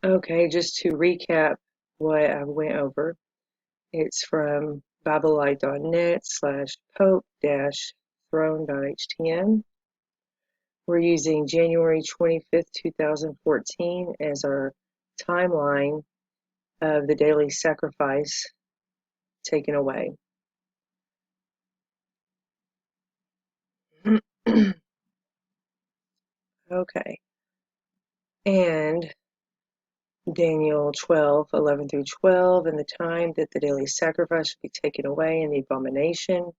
Okay, just to recap what I went over, it's from BibleLight.net/pope-throne.htm. We're using January 25th, 2014 as our timeline of the daily sacrifice taken away. Okay, and Daniel 12:11 through 12, and the time that the daily sacrifice should be taken away, and the abomination,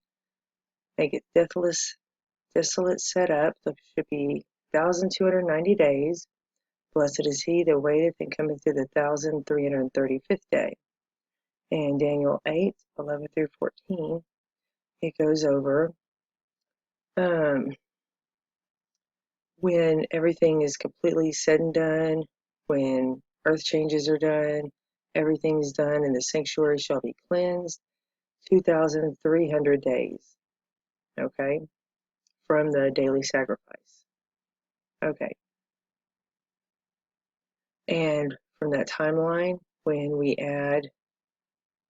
make it desolate set up, that should be 1,290 days. Blessed is he that waiteth and cometh to the 1,335th day. And Daniel 8:11 through 14, it goes over um, when everything is completely said and done, when earth changes are done, everything's done, and the sanctuary shall be cleansed, 2,300 days, okay, from the daily sacrifice. Okay, and from that timeline, when we add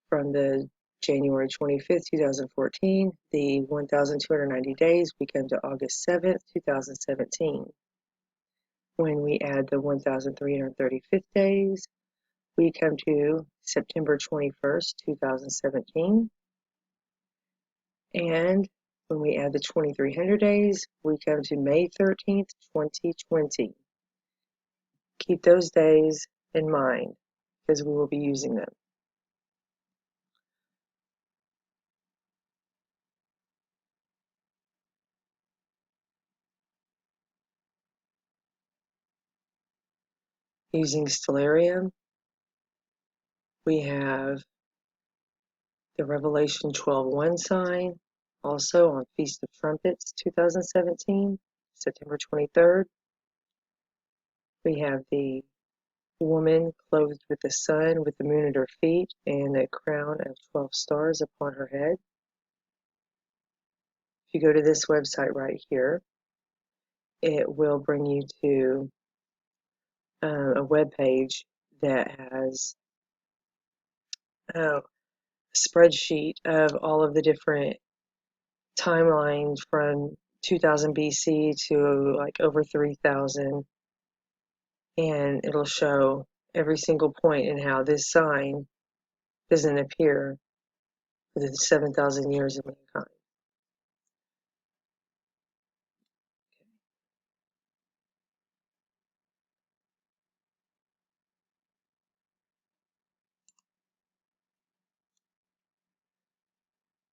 from the January 25th, 2014, the 1,290 days, we come to August 7th, 2017. When we add the 1,335th days, we come to September 21st, 2017. And when we add the 2,300 days, we come to May 13th, 2020. Keep those days in mind because we will be using them. Using Stellarium, we have the Revelation 12:1 sign, also on Feast of Trumpets 2017, September 23rd. We have the woman clothed with the sun, with the moon at her feet, and a crown of 12 stars upon her head. If you go to this website right here, it will bring you to a web page that has a spreadsheet of all of the different timelines from 2000 BC to like over 3000, and it'll show every single point in how this sign doesn't appear for the 7,000 years of mankind.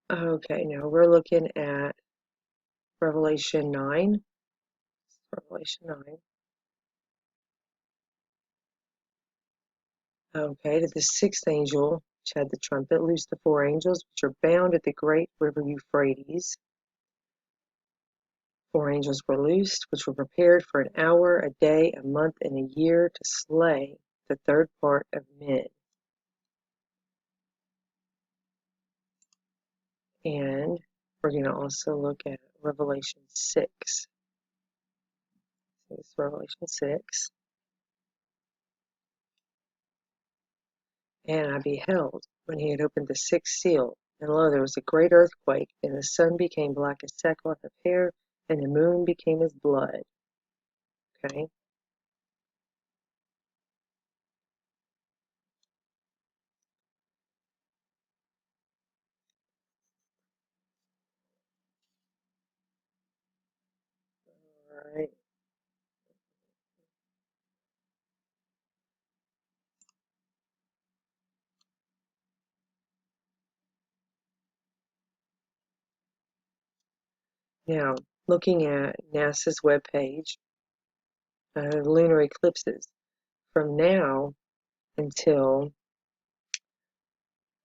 Okay, now we're looking at Revelation 9. Revelation 9. Okay, to the sixth angel, which had the trumpet, loosed the four angels which are bound at the great river Euphrates. Four angels were loosed, which were prepared for an hour, a day, a month, and a year to slay the third part of men. And we're going to also look at Revelation 6. So this is Revelation 6. And I beheld, when he had opened the sixth seal, and lo, there was a great earthquake, and the sun became black as sackcloth of hair, and the moon became as blood. Okay? All right. Now, looking at NASA's webpage, lunar eclipses, from now until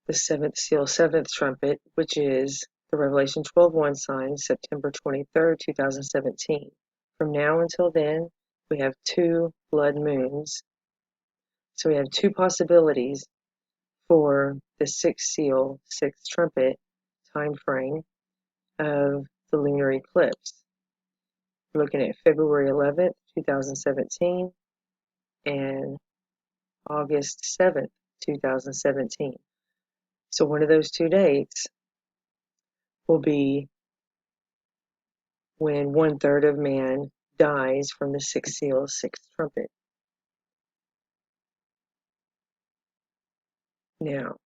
the seventh seal, seventh trumpet, which is the Revelation 12:1 sign, September 23rd, 2017. From now until then, we have two blood moons. So we have two possibilities for the sixth seal, sixth trumpet time frame of the lunar eclipse. We're looking at February 11th, 2017, and August 7th, 2017. So one of those 2 dates will be when 1/3 of man dies from the sixth seal, sixth trumpet. Now,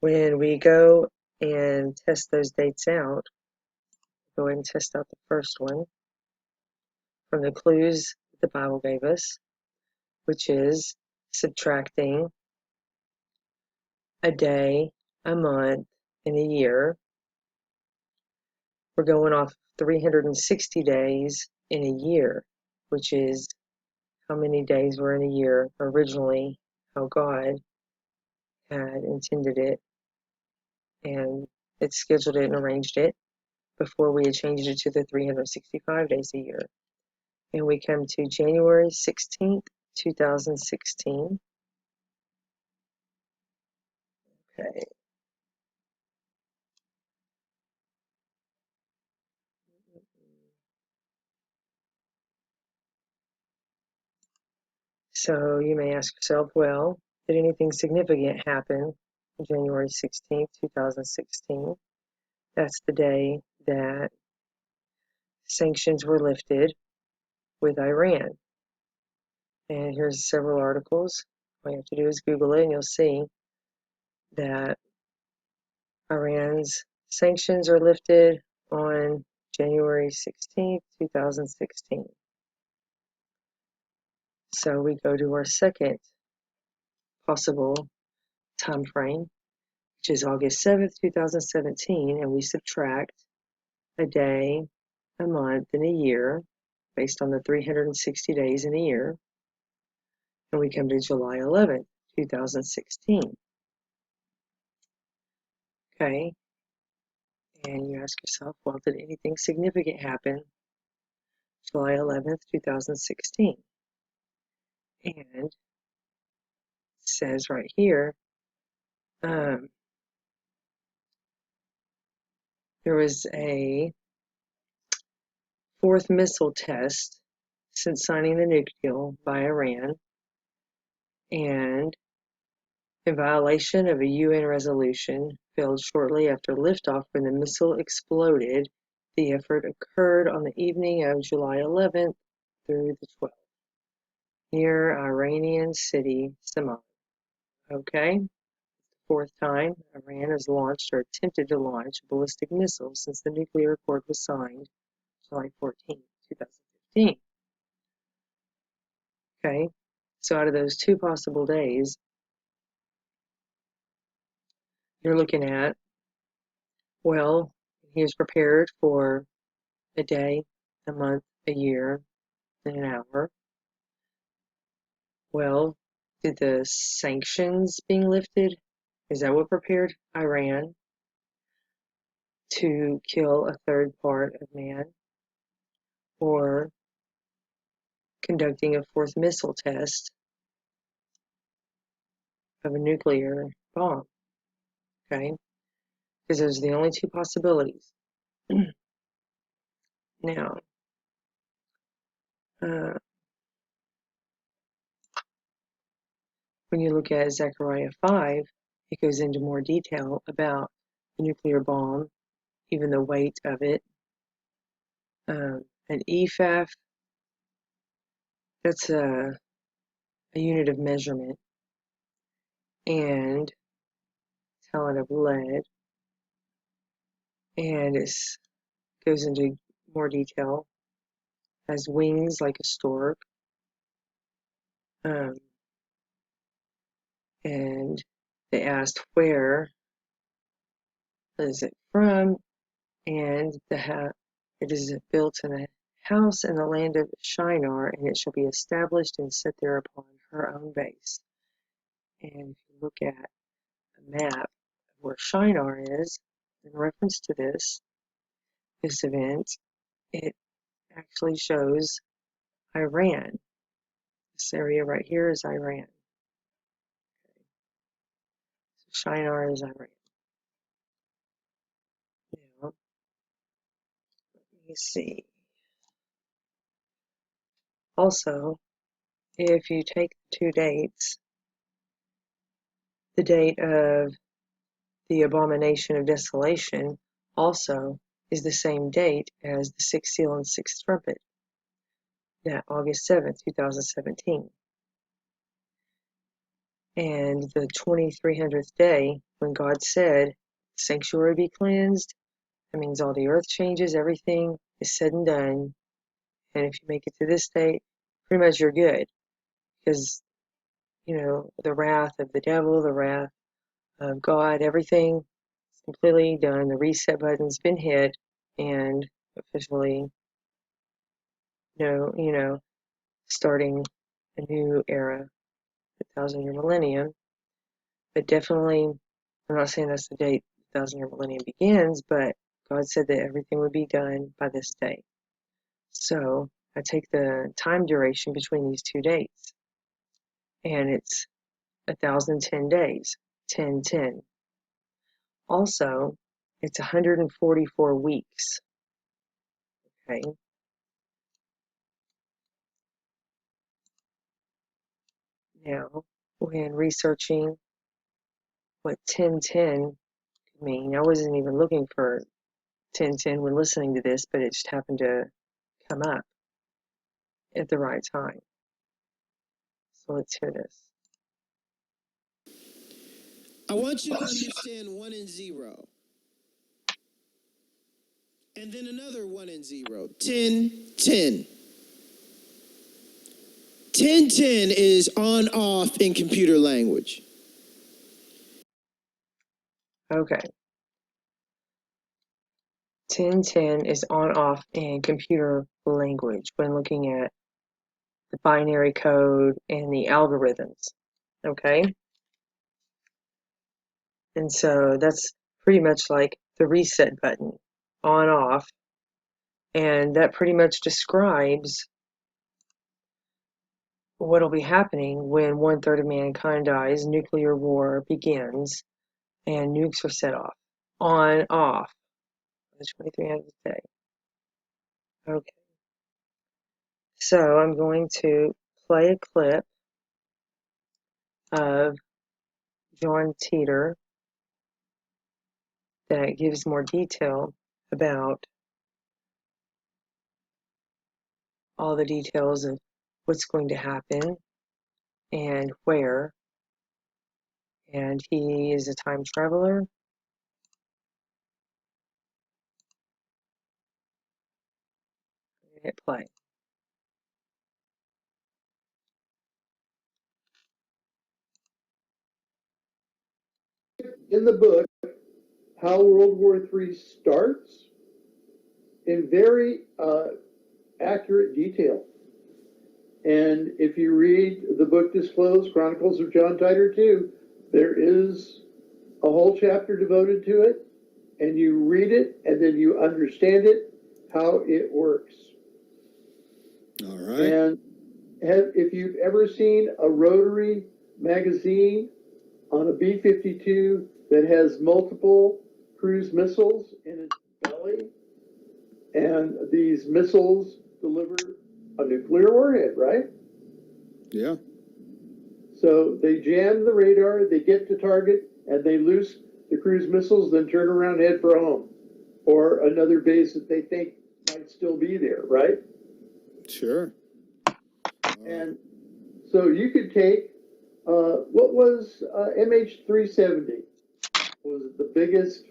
when we go and test those dates out, go ahead and test out the first one from the clues the Bible gave us, which is subtracting a day, a month, and a year. We're going off 360 days in a year, which is how many days were in a year originally, how God had intended it, and it scheduled it and arranged it before we had changed it to the 365 days a year. And we come to January 16th, 2016. Okay. So you may ask yourself, well, did anything significant happen on January 16th, 2016? That's the day that sanctions were lifted with Iran. And here's several articles. All you have to do is Google it and you'll see that Iran's sanctions are lifted on January 16th, 2016. So we go to our second possible time frame, which is August 7th, 2017, and we subtract a day, a month, and a year based on the 360 days in a year, and we come to July 11th, 2016. Okay, and you ask yourself, well, did anything significant happen July 11th, 2016? And it says right here, there was a fourth missile test since signing the nuke deal by Iran, and in violation of a UN resolution, failed shortly after liftoff when the missile exploded. The effort occurred on the evening of July 11th through the 12th, near Iranian city Saman. Okay, fourth time Iran has launched or attempted to launch a ballistic missile since the nuclear accord was signed July 14, 2015. Okay, so out of those 2 possible days, you're looking at, well, he was prepared for a day, a month, a year, and an hour. Well, did the sanctions being lifted, is that what prepared Iran to kill a third part of man? Or conducting a fourth missile test of a nuclear bomb? Okay, because those are the only 2 possibilities. Now, when you look at Zechariah 5, it goes into more detail about the nuclear bomb, even the weight of it. An EFAF, that's a unit of measurement, and talent of lead, and it goes into more detail. Has wings like a stork, and they asked where is it from, and it is built in a house in the land of Shinar, and it shall be established and set there upon her own base. And if you look at a map of where Shinar is, in reference to this event, it actually shows Iran. This area right here is Iran. So Shinar is Iran. Now, let me see. Also, if you take the two dates, the date of the abomination of desolation also is the same date as the sixth seal and sixth trumpet, that August 7th, 2017. And the 2300th day, when God said, sanctuary be cleansed, that means all the earth changes, everything is said and done. And if you make it to this date, pretty much you're good. Because, the wrath of the devil, the wrath of God, everything is completely done. The reset button's been hit, and officially, starting a new era, the 1,000-year millennium. But definitely, I'm not saying that's the date the 1,000-year millennium begins, but God said that everything would be done by this date. So I take the time duration between these two dates, and it's 1,010 days, 10:10. Also, it's 144 weeks. Okay. Now, when researching what 10:10 could mean, I wasn't even looking for 10:10 when listening to this, but it just happened to come up at the right time. So let's hear this. I want you to understand 1 and 0. And then another 1 and 0. 10, 10. 10, 10 is on off in computer language. Okay. 10:10 is on off in computer language when looking at the binary code and the algorithms. Okay. And so that's pretty much like the reset button, on off. And that pretty much describes what'll be happening when 1/3 of mankind dies, nuclear war begins, and nukes are set off. On, off. The 2300th day. Okay. So I'm going to play a clip of John Titor that gives more detail about all the details of what's going to happen and where. And he is a time traveler. Hit play. In the book, how World War III starts in very accurate detail. And if you read the book Disclosed, Chronicles of John Titor II, there is a whole chapter devoted to it, and you read it, and then you understand it, how it works. All right. And if you've ever seen a rotary magazine on a B-52 that has multiple cruise missiles in its belly, and these missiles deliver a nuclear warhead, right? Yeah. So they jam the radar, they get to target, and they loose the cruise missiles, then turn around and head for home or another base that they think might still be there, right? Sure. And so you could take what was MH370? Was it the biggest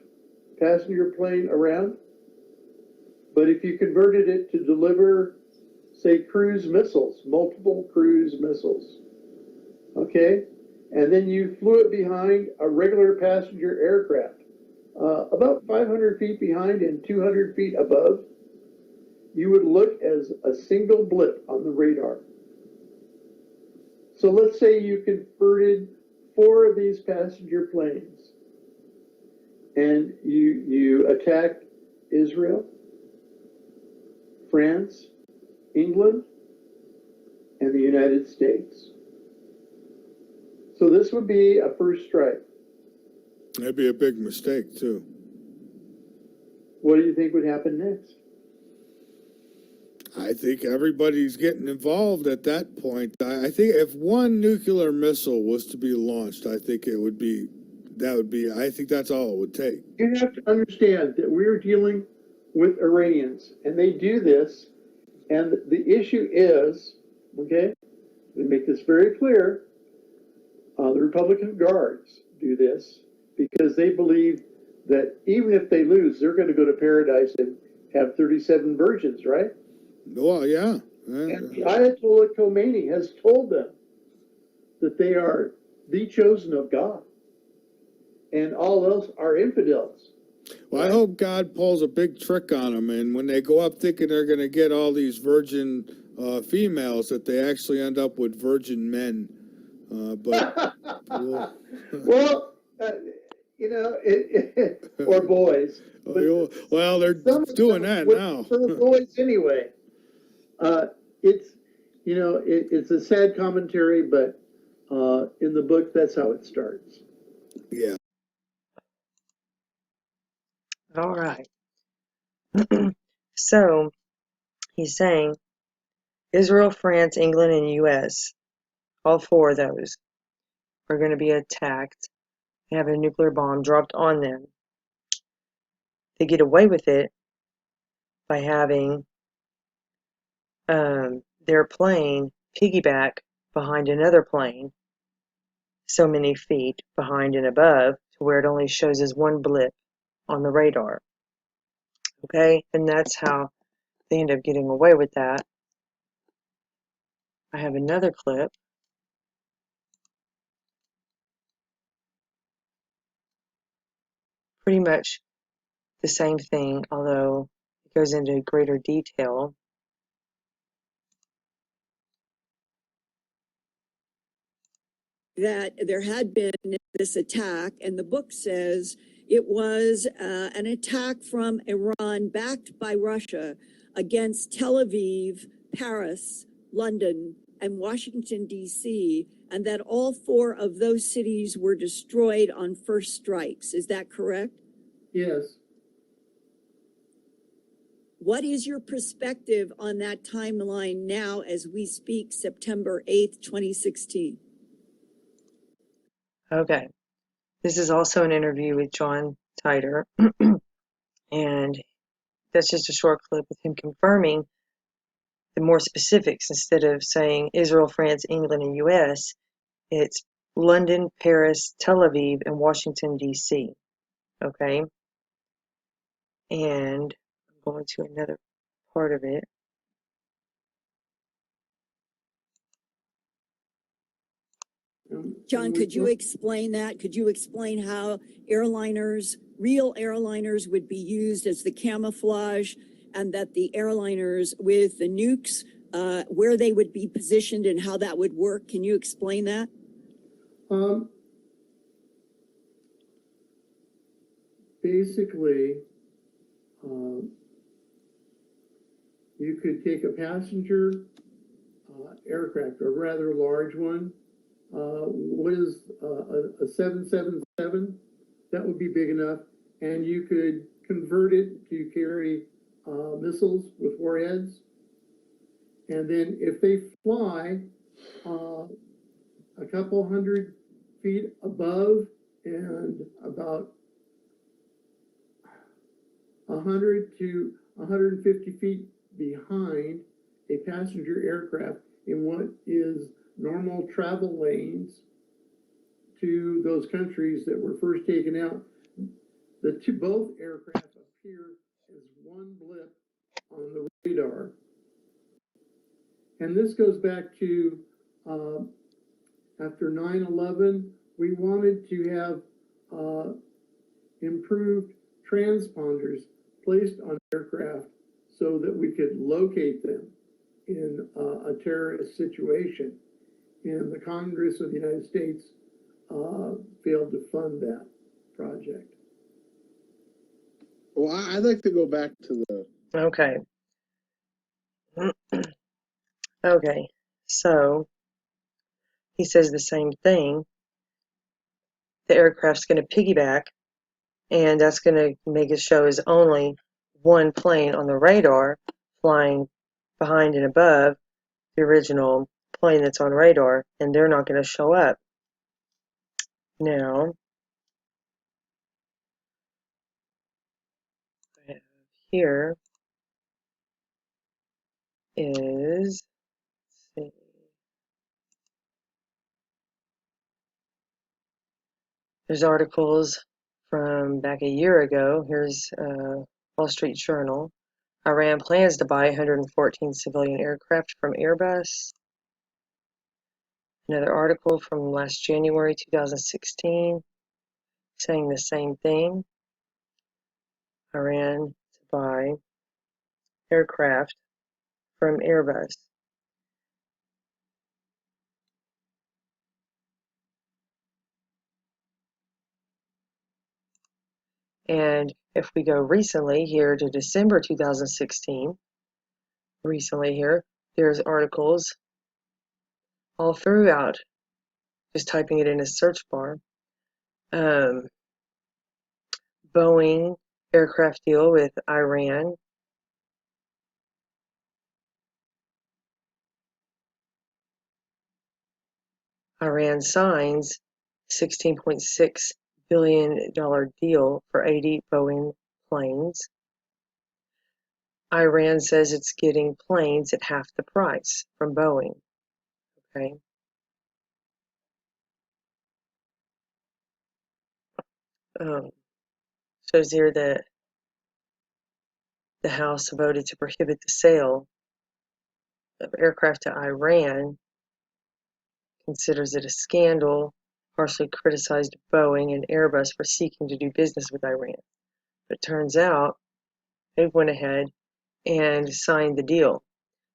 passenger plane around? But if you converted it to deliver, say, cruise missiles, multiple cruise missiles, okay, and then you flew it behind a regular passenger aircraft, about 500 feet behind and 200 feet above, you would look as a single blip on the radar. So let's say you converted 4 of these passenger planes and you attacked Israel, France, England, and the United States. So this would be a first strike. That'd be a big mistake, too. What do you think would happen next? I think everybody's getting involved at that point. I think if one nuclear missile was to be launched, I think I think that's all it would take. You have to understand that we're dealing with Iranians, and they do this, and the issue is, okay, we make this very clear, the Republican Guards do this because they believe that even if they lose, they're going to go to paradise and have 37 virgins, right? Well, yeah. And the Ayatollah Khomeini has told them that they are the chosen of God, and all else are infidels. Well, I hope God pulls a big trick on them, and when they go up thinking they're going to get all these virgin females, that they actually end up with virgin men. But well, you know, or boys. Well, they're doing that now. For boys anyway. It's, you know, it's a sad commentary, but in the book, that's how it starts. Yeah. All right. So he's saying Israel, France, England, and US, all four of those, are going to be attacked and have a nuclear bomb dropped on them. They get away with it by having their plane piggyback behind another plane so many feet behind and above to where it only shows as one blip on the radar. Okay, and that's how they end up getting away with that. I have another clip. Pretty much the same thing, although it goes into greater detail. That there had been this attack, and the book says it was an attack from Iran backed by Russia against Tel Aviv, Paris, London, and Washington, D.C., and that all four of those cities were destroyed on first strikes. Is that correct? Yes. What is your perspective on that timeline now as we speak, September 8th, 2016? Okay, this is also an interview with John Titor, and that's just a short clip with him confirming the more specifics. Instead of saying Israel, France, England, and US, it's London, Paris, Tel Aviv, and Washington, D.C. Okay, and I'm going to another part of it. John, could you explain that? Could you explain how airliners, real airliners, would be used as the camouflage, and that the airliners with the nukes, where they would be positioned and how that would work? Can you explain that? Basically, you could take a passenger aircraft, a rather large one. What is a 777? That would be big enough, and you could convert it to carry missiles with warheads. And then if they fly a couple hundred feet above and about 100 to 150 feet behind a passenger aircraft in what is normal travel lanes to those countries that were first taken out, both aircraft appear as one blip on the radar. And this goes back to after 9/11, we wanted to have improved transponders placed on aircraft so that we could locate them in a terrorist situation. And the Congress of the United States failed to fund that project. Well, I'd like to go back to the... Okay. Okay, so he says the same thing. The aircraft's going to piggyback, and that's going to make it show as only one plane on the radar flying behind and above the original plane that's on radar, and they're not going to show up. Now, I have here is, let's see, there's articles from back a year ago. Here's Wall Street Journal. Iran plans to buy 114 civilian aircraft from Airbus. Another article from last January 2016 saying the same thing. Iran to buy aircraft from Airbus. And if we go recently here to December 2016, recently here, there's articles all throughout, just typing it in a search bar. Boeing aircraft deal with Iran. Iran signs $16.6 billion deal for 80 Boeing planes. Iran says it's getting planes at half the price from Boeing. Okay. Shows here that the House voted to prohibit the sale of aircraft to Iran, considers it a scandal, harshly criticized Boeing and Airbus for seeking to do business with Iran. But it turns out they went ahead and signed the deal.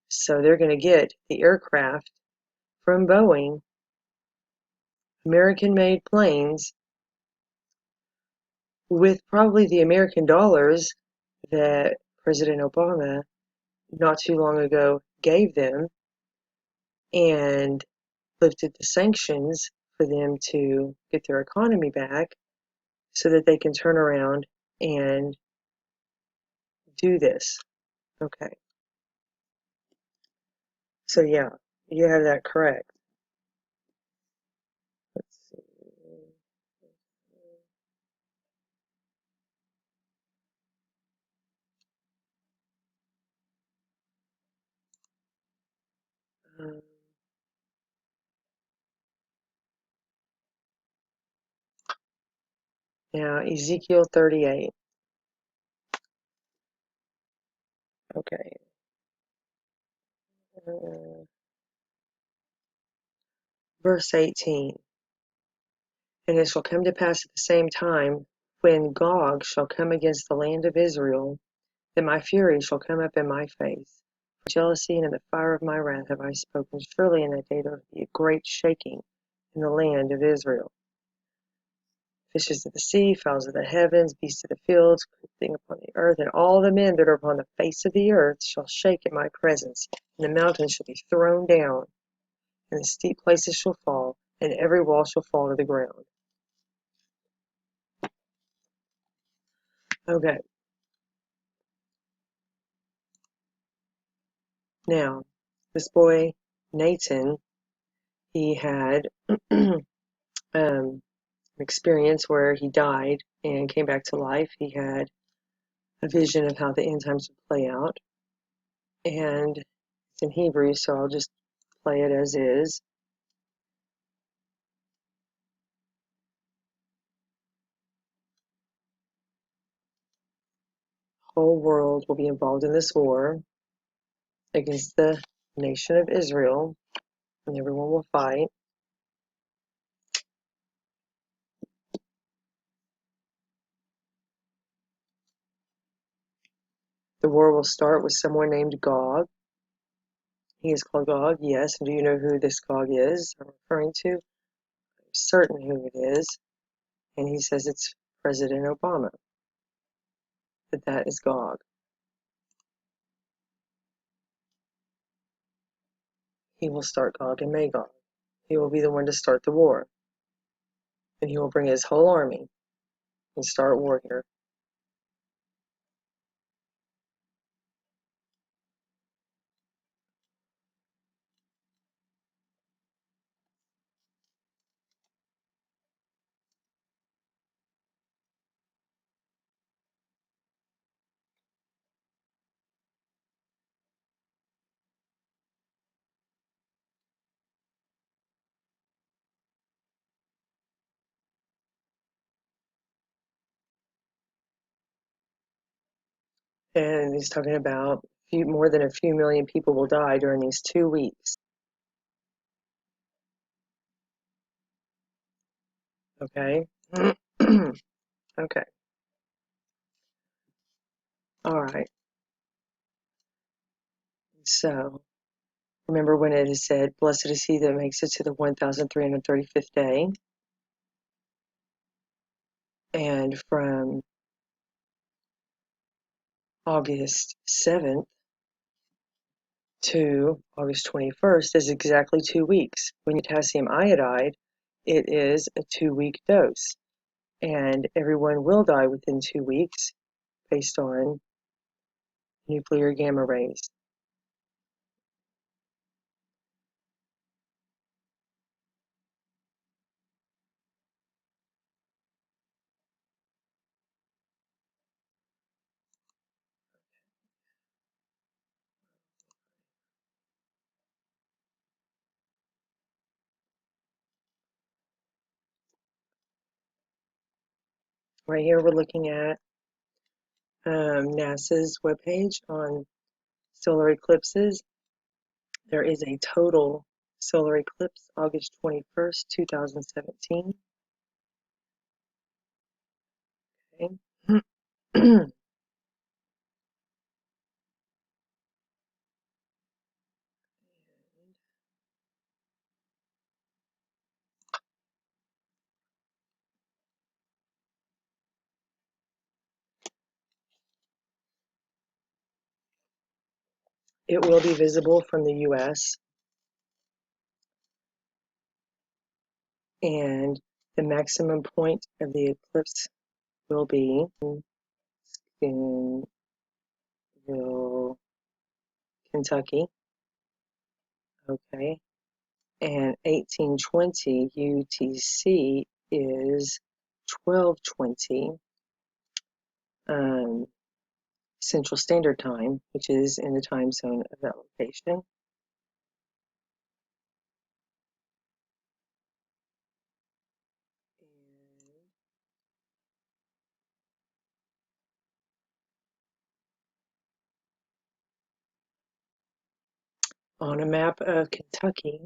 So they're going to get the aircraft from Boeing, American-made planes, with probably the American dollars that President Obama not too long ago gave them, and lifted the sanctions for them to get their economy back so that they can turn around and do this. Okay. So yeah, you have that correct. Let's see. Now, Ezekiel 38. Okay. Verse 18. And it shall come to pass at the same time, when Gog shall come against the land of Israel, that my fury shall come up in my face. For jealousy and in the fire of my wrath have I spoken. Surely in that day there will be a great shaking in the land of Israel. Fishes of the sea, fowls of the heavens, beasts of the fields, creeping upon the earth, and all the men that are upon the face of the earth shall shake at my presence, and the mountains shall be thrown down, and the steep places shall fall, and every wall shall fall to the ground. Okay. Now, this boy, Nathan, he had an experience where he died and came back to life. He had a vision of how the end times would play out. And it's in Hebrew, so I'll just play it as is. The whole world will be involved in this war against the nation of Israel, and everyone will fight. The war will start with someone named Gog. He is called Gog, yes. And do you know who this Gog is I'm referring to? I'm certain who it is. And he says it's President Obama. That is Gog. He will start Gog and Magog. He will be the one to start the war. And he will bring his whole army and start war here. And he's talking about more than a few million people will die during these 2 weeks. Okay. Okay. All right. So remember when it is said, blessed is he that makes it to the 1335th day. And from August 7th to August 21st is exactly 2 weeks. When potassium iodide, it is a 2-week dose. And everyone will die within 2 weeks based on nuclear gamma rays. Right here we're looking at NASA's webpage on solar eclipses. There is a total solar eclipse August 21st, 2017. Okay. It will be visible from the US, and the maximum point of the eclipse will be in Kentucky. Okay. And 1820 UTC is 1220 Central Standard Time, which is in the time zone of that location. On a map of Kentucky,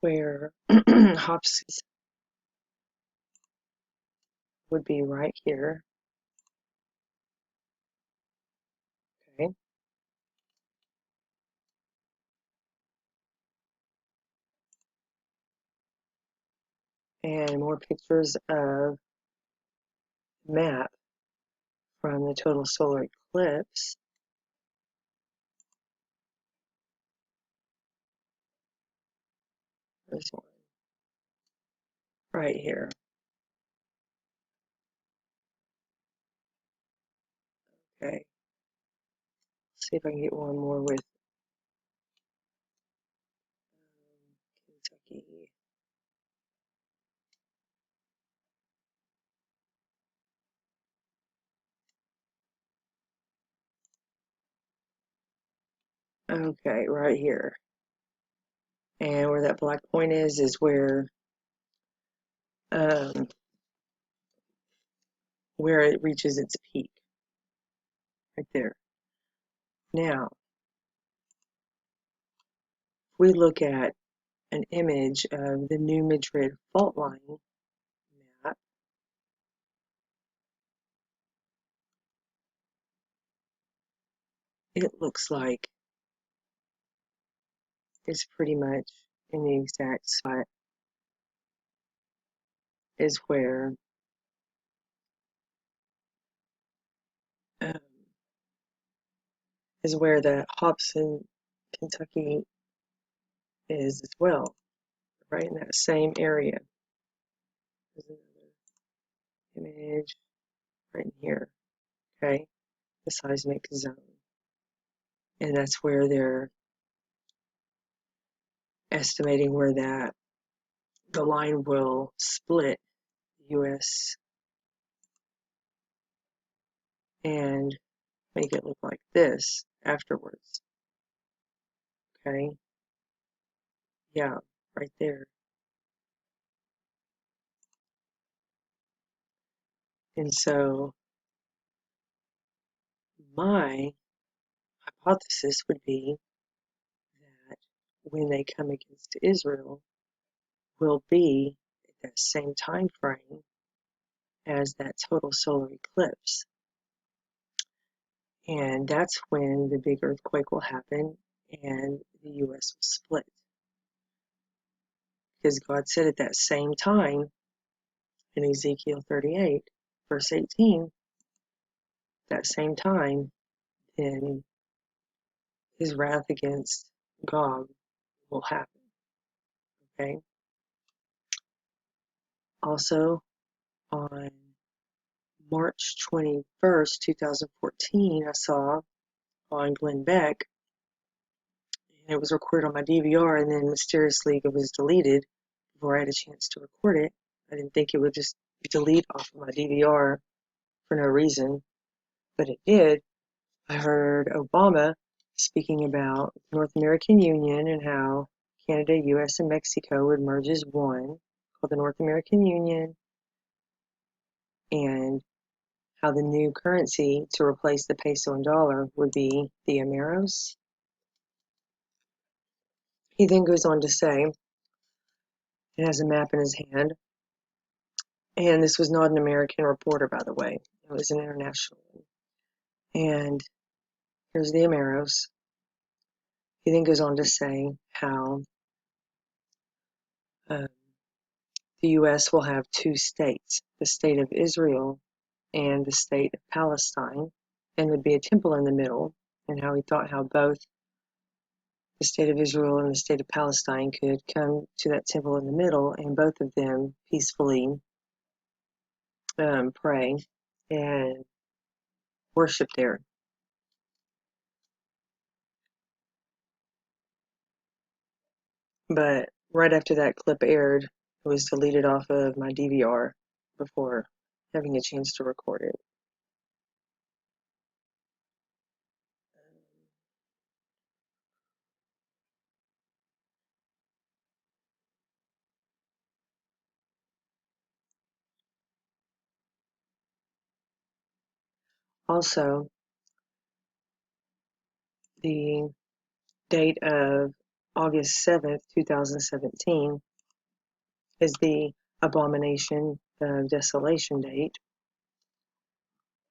where Hopkins would be right here. Okay. And more pictures of map from the total solar eclipse. This one right here. Okay. See if I can get one more with Kentucky. Okay, right here. And where that black point is where it reaches its peak. Right there. Now, if we look at an image of the New Madrid fault line map, it looks like it's pretty much in the exact spot is where um, the Hobson, Kentucky is as well, right in that same area. There's another image right in here, okay, the seismic zone. And that's where they're estimating where the line will split US and make it look like this afterwards. Okay, yeah, right there. And so my hypothesis would be that when they come against Israel will be at that same time frame as that total solar eclipse. And that's when the big earthquake will happen and the U.S. will split. Because God said at that same time in Ezekiel 38, verse 18, that same time, then his wrath against Gog will happen. Okay? Also, on March 21st, 2014, I saw on Glenn Beck, and it was recorded on my DVR, and then mysteriously it was deleted before I had a chance to record it. I didn't think it would just delete off of my DVR for no reason, but it did. I heard Obama speaking about the North American Union and how Canada, US, and Mexico would merge as one, called the North American Union, and how the new currency to replace the peso and dollar would be the Ameros. He then goes on to say, it has a map in his hand, and this was not an American reporter, by the way, it was an international one. And here's the Ameros. He then goes on to say how the U.S. will have two states, the state of Israel and the state of Palestine, and there'd be a temple in the middle, and how he thought how both the state of Israel and the state of Palestine could come to that temple in the middle and both of them peacefully pray and worship there. But right after that clip aired, it was deleted off of my DVR before having a chance to record it. Also, the date of August 7th, 2017 is the abomination of desolation date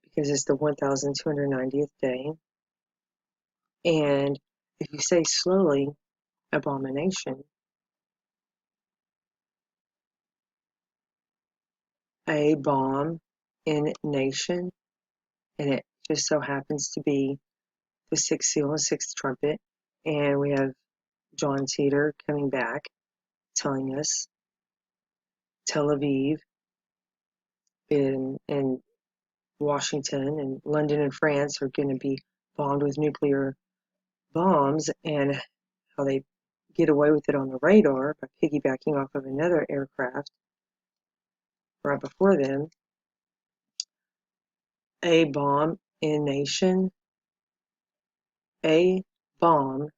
because it's the 1290th day. And if you say slowly, abomination, a bomb in nation, and it just so happens to be the sixth seal and sixth trumpet, and we have John Teeter coming back telling us Tel Aviv and Washington and London and France are going to be bombed with nuclear bombs, and how they get away with it on the radar by piggybacking off of another aircraft right before them. A bomb in nation, a bomb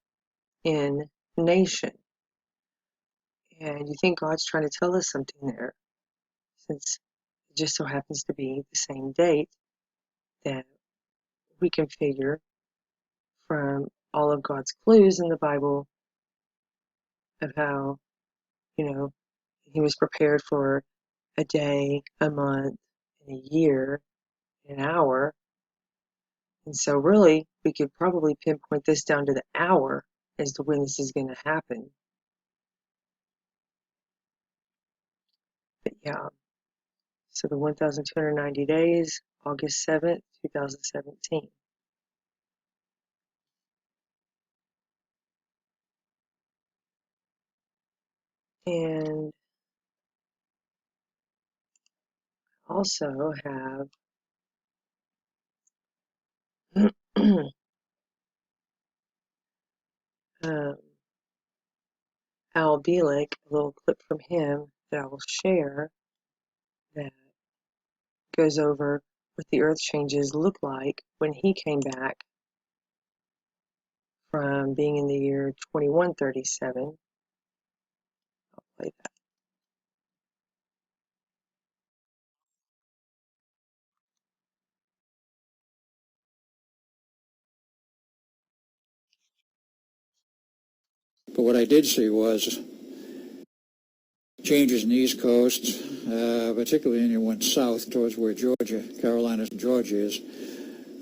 in nation. And you think God's trying to tell us something there, since it just so happens to be the same date that we can figure from all of God's clues in the Bible of how, he was prepared for a day, a month, and a year, an hour. And so really, we could probably pinpoint this down to the hour as to when this is going to happen. But yeah, so the 1,290 days, August 7th, 2017. And also have Al Bielek, a little clip from him that I will share that goes over what the earth changes look like when he came back from being in the year 2137. I'll play that. But what I did see was changes in the East Coast, particularly when you went south towards where Georgia, Carolinas and Georgia is.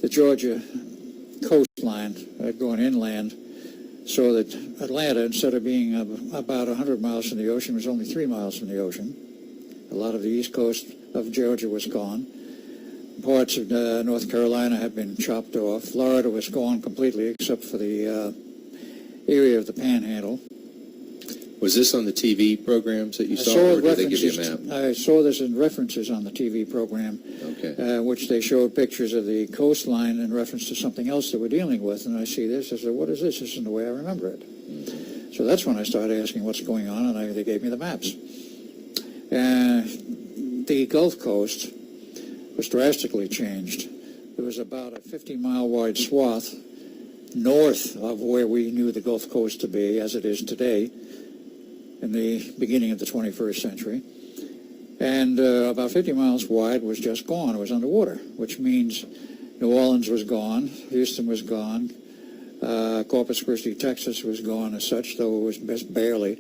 The Georgia coastline going inland, so that Atlanta, instead of being about 100 miles from the ocean, was only 3 miles from the ocean. A lot of the east coast of Georgia was gone. Parts of North Carolina had been chopped off. Florida was gone completely, except for the area of the Panhandle. Was this on the TV programs that you I saw, saw or did they give you a map? I saw this in references on the TV program, Okay. which they showed pictures of the coastline in reference to something else that we're dealing with. And I see this, I said, what is this? This isn't the way I remember it. Mm-hmm. So that's when I started asking what's going on, and they gave me the maps. The Gulf Coast was drastically changed. There was about a 50-mile wide swath north of where we knew the Gulf Coast to be, as it is today, in the beginning of the 21st century. And about 50 miles wide was just gone. It was underwater, which means New Orleans was gone, Houston was gone, Corpus Christi, Texas was gone as such, though it was just barely,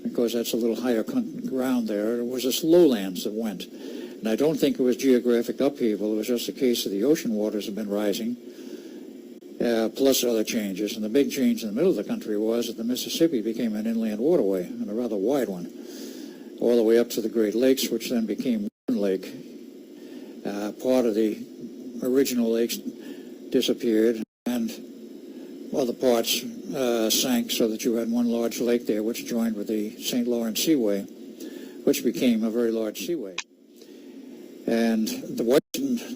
because that's a little higher ground there. It was just lowlands that went. And I don't think it was geographic upheaval. It was just a case of the ocean waters have been rising, plus other changes. And the big change in the middle of the country was that the Mississippi became an inland waterway, and a rather wide one, all the way up to the Great Lakes, which then became one lake. Part of the original lakes disappeared, and other parts sank, so that you had one large lake there, which joined with the St. Lawrence Seaway, which became a very large seaway. And the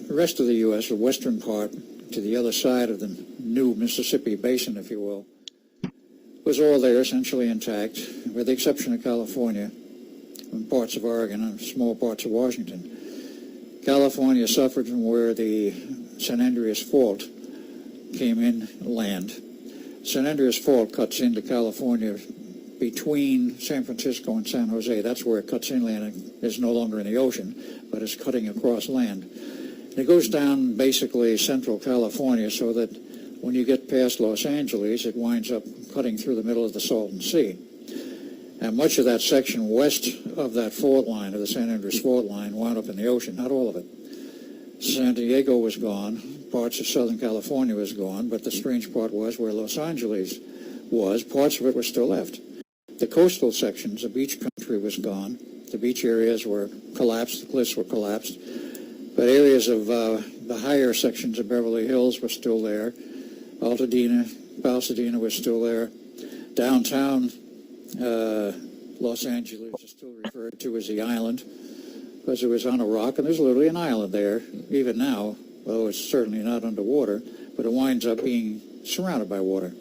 rest of the U.S., the western part, to the other side of the new Mississippi Basin, if you will, was all there, essentially intact, with the exception of California and parts of Oregon and small parts of Washington. California suffered from where the San Andreas Fault came inland. San Andreas Fault cuts into California between San Francisco and San Jose. That's where it cuts inland and is no longer in the ocean, but is cutting across land. And it goes down basically central California, so that when you get past Los Angeles, it winds up cutting through the middle of the Salton Sea. And much of that section west of that fault line, of the San Andreas Fault line, wound up in the ocean, not all of it. San Diego was gone, parts of Southern California was gone, but the strange part was where Los Angeles was, parts of it were still left. The coastal sections, the beach country was gone. The beach areas were collapsed, the cliffs were collapsed. But areas of the higher sections of Beverly Hills were still there. Altadena, Pasadena was still there. Downtown Los Angeles is still referred to as the island, because it was on a rock, and there's literally an island there, even now, although it's certainly not underwater, but it winds up being surrounded by water.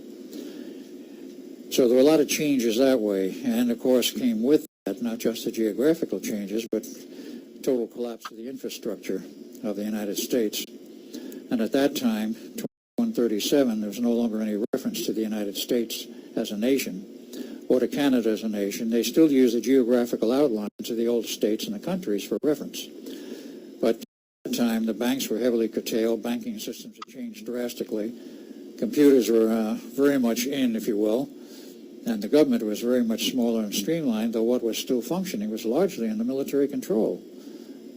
So there were a lot of changes that way, and of course came with that not just the geographical changes, but total collapse of the infrastructure of the United States. And at that time, 2137, there was no longer any reference to the United States as a nation, or to Canada as a nation. They still use the geographical outlines of the old states and the countries for reference. But at that time, the banks were heavily curtailed, banking systems had changed drastically, computers were very much in, if you will, and the government was very much smaller and streamlined, though what was still functioning was largely under military control.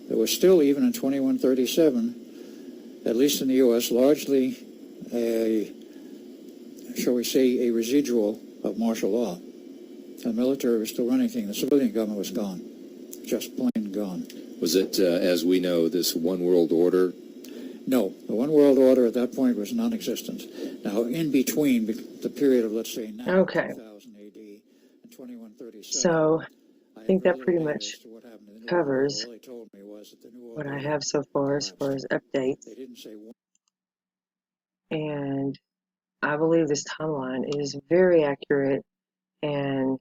There was still, even in 2137, at least in the U.S., largely a, shall we say, a residual of martial law. The military was still running things. The civilian government was gone, just plain gone. Was it, as we know, this one world order? No, the one world order at that point was non-existent. Now, in between the period of, let's say, 2000 Okay. AD and 2137. So I think that pretty little much as to what happened to the New covers Order. All they told me was that the New what Order I have so far as updates. They didn't say one. And I believe this timeline is very accurate, and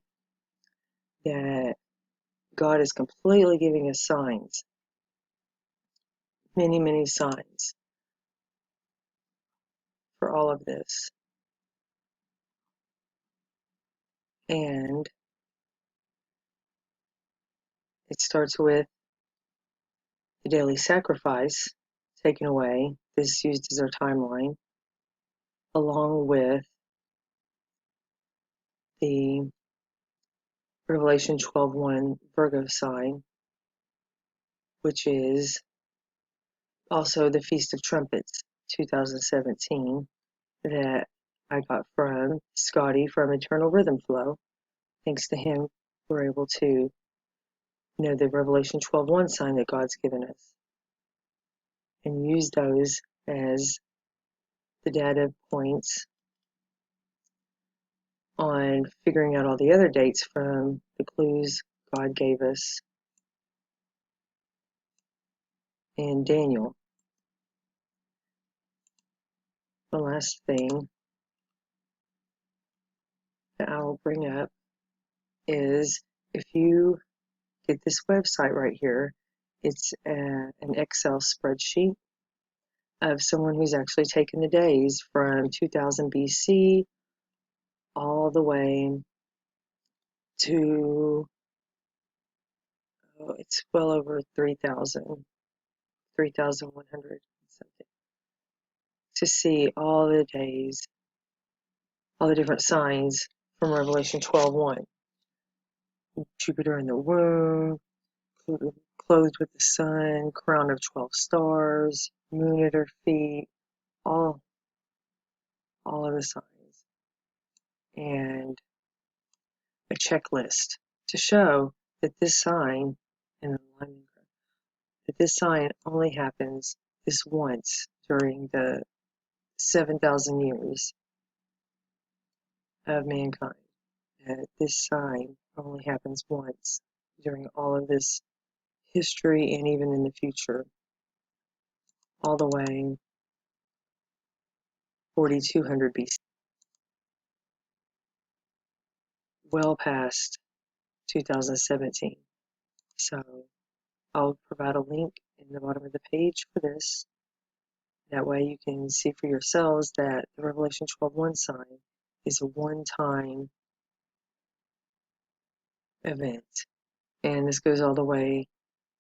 that God is completely giving us signs, many, many signs for all of this. And it starts with the daily sacrifice taken away. This is used as our timeline, along with the Revelation 12:1 Virgo sign, which is also the Feast of Trumpets 2017 that I got from Scotty from Eternal Rhythm Flow. Thanks to him, we're able to know the Revelation 12:1 sign that God's given us and use those as the data points on figuring out all the other dates from the clues God gave us in Daniel. The last thing that I will bring up is if you get this website right here, it's an Excel spreadsheet of someone who's actually taken the days from 2000 BC all the way to, it's well over 3,100 something, to see all the days, all the different signs from Revelation 12:1. Jupiter in the womb, clothed with the sun, crown of 12 stars, moon at her feet, all of the signs, and a checklist to show that this sign, and that this sign only happens this once during the 7,000 years of mankind. This sign only happens once during all of this history and even in the future, all the way 4200 BC, well past 2017. So I'll provide a link in the bottom of the page for this. That way you can see for yourselves that the Revelation 12:1 sign is a one-time event. And this goes all the way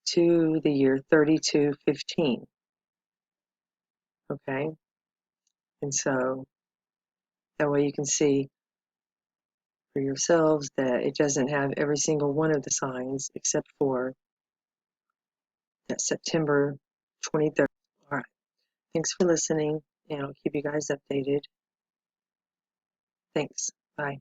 to the year 3215. Okay? And so that way you can see for yourselves that it doesn't have every single one of the signs except for that September 23rd. All right. Thanks for listening, and I'll keep you guys updated. Thanks. Bye.